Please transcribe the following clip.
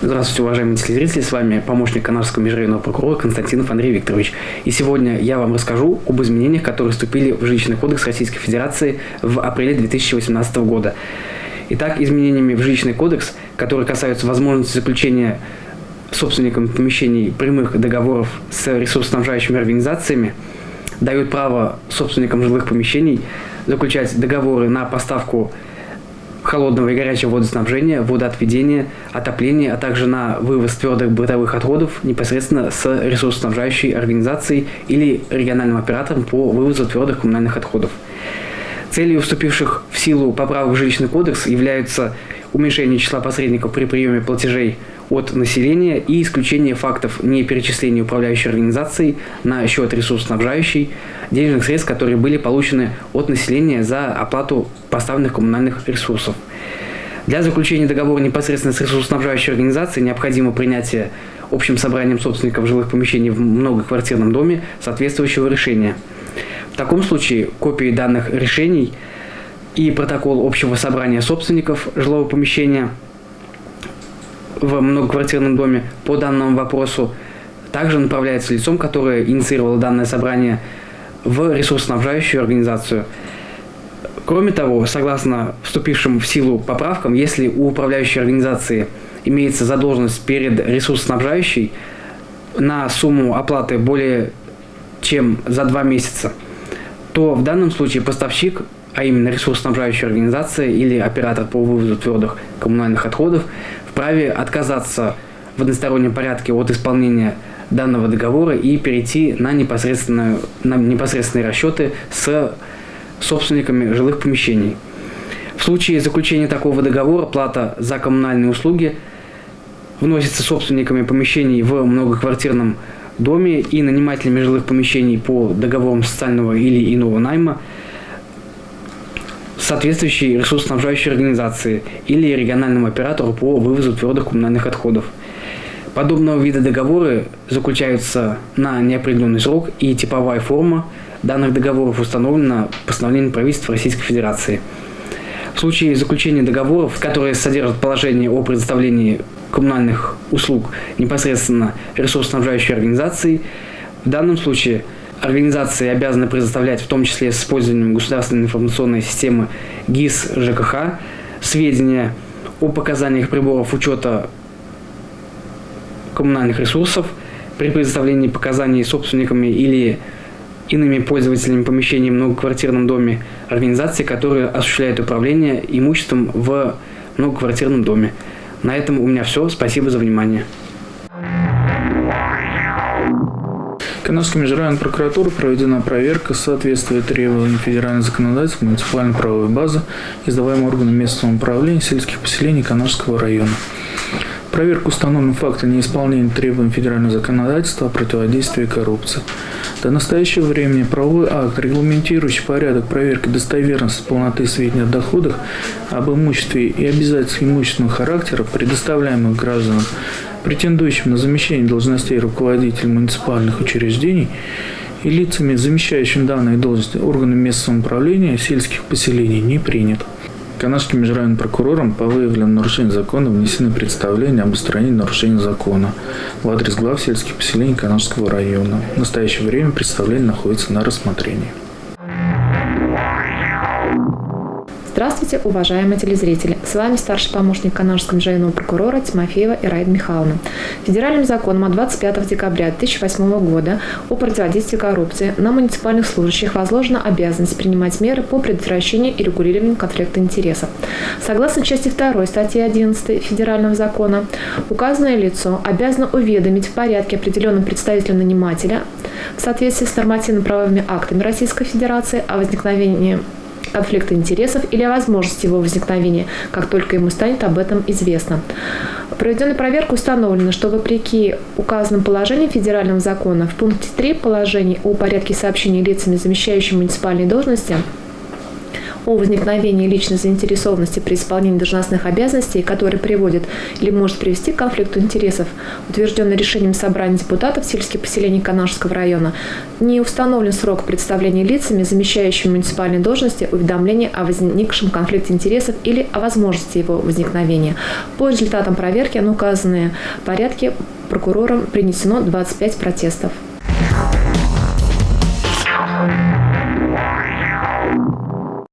Здравствуйте, уважаемые телезрители, с вами помощник Канарского межрайонного прокурора Константинов Андрей Викторович. И сегодня я вам расскажу об изменениях, которые вступили в Жилищный кодекс Российской Федерации в апреле 2018 года. Итак, изменениями в Жилищный кодекс, которые касаются возможности заключения собственникам помещений прямых договоров с ресурсоснабжающими организациями, дают право собственникам жилых помещений заключать договоры на поставку холодного и горячего водоснабжения, водоотведения, отопления, а также на вывоз твердых бытовых отходов непосредственно с ресурсоснабжающей организацией или региональным оператором по вывозу твердых коммунальных отходов. Целью вступивших в силу поправок в Жилищный кодекс являются уменьшение числа посредников при приеме платежей от населения и исключение фактов неперечисления управляющей организацией на счет ресурсоснабжающей денежных средств, которые были получены от населения за оплату поставленных коммунальных ресурсов. Для заключения договора непосредственно с ресурсоснабжающей организацией необходимо принятие общим собранием собственников жилых помещений в многоквартирном доме соответствующего решения. В таком случае копии данных решений и протокол общего собрания собственников жилого помещения в многоквартирном доме по данному вопросу также направляется лицом, которое инициировало данное собрание, в ресурсоснабжающую организацию. Кроме того, согласно вступившим в силу поправкам, если у управляющей организации имеется задолженность перед ресурсоснабжающей на сумму оплаты более чем за 2 месяца, то в данном случае поставщик, а именно ресурсоснабжающая организация или оператор по вывозу твердых коммунальных отходов, вправе отказаться в одностороннем порядке от исполнения данного договора и перейти на непосредственные расчеты с собственниками жилых помещений. В случае заключения такого договора плата за коммунальные услуги вносится собственниками помещений в многоквартирном доме и нанимателями жилых помещений по договорам социального или иного найма соответствующей ресурсоснабжающей организации или региональному оператору по вывозу твердых коммунальных отходов. Подобного вида договоры заключаются на неопределенный срок, и типовая форма данных договоров установлена постановлением правительства Российской Федерации. В случае заключения договоров, которые содержат положение о предоставлении коммунальных услуг непосредственно ресурсоснабжающей организации, в данном случае организации обязаны предоставлять, в том числе с использованием государственной информационной системы ГИС ЖКХ, сведения о показаниях приборов учета коммунальных ресурсов при предоставлении показаний собственниками или иными пользователями помещений в многоквартирном доме организации, которые осуществляют управление имуществом в многоквартирном доме. На этом у меня все. Спасибо за внимание. Канарской межрайонной прокуратуры проведена проверка соответствия требованиям федерального законодательства муниципальной правовой базы, издаваемой органами местного управления сельских поселений Канарского района. В проверке установлены факты неисполнения требований федерального законодательства о противодействии коррупции. До настоящего времени правовой акт, регламентирующий порядок проверки достоверности и полноты сведений о доходах, об имуществе и обязательствах имущественного характера, предоставляемых гражданам, претендующим на замещение должностей руководителей муниципальных учреждений и лицами, замещающими данные должности органами местного управления сельских поселений, не принят. Канарским межрайонным прокурором по выявленным нарушениям закона внесены представления об устранении нарушений закона в адрес глав сельских поселений Канарского района. В настоящее время представление находится на рассмотрении. Здравствуйте, уважаемые телезрители! С вами старший помощник Канарского межрайонного прокурора Тимофеева Ираида Михайловна. Федеральным законом от 25 декабря 2008 года о противодействии коррупции на муниципальных служащих возложена обязанность принимать меры по предотвращению и регулированию конфликта интересов. Согласно части 2 статьи 11 Федерального закона, указанное лицо обязано уведомить в порядке, определенном представителю нанимателя, в соответствии с нормативно-правовыми актами Российской Федерации, о возникновении конфликта интересов или о возможности его возникновения, как только ему станет об этом известно. В проведенной проверке установлено, что вопреки указанным положениям федерального закона в пункте 3 положений о порядке сообщения лицами, замещающими муниципальные должности, о возникновении личной заинтересованности при исполнении должностных обязанностей, который приводит или может привести к конфликту интересов, утвержденный решением собрания депутатов сельских поселений Канашского района, не установлен срок представления лицами, замещающими муниципальные должности, уведомления о возникшем конфликте интересов или о возможности его возникновения. По результатам проверки на указанные порядки прокурором принесено 25 протестов.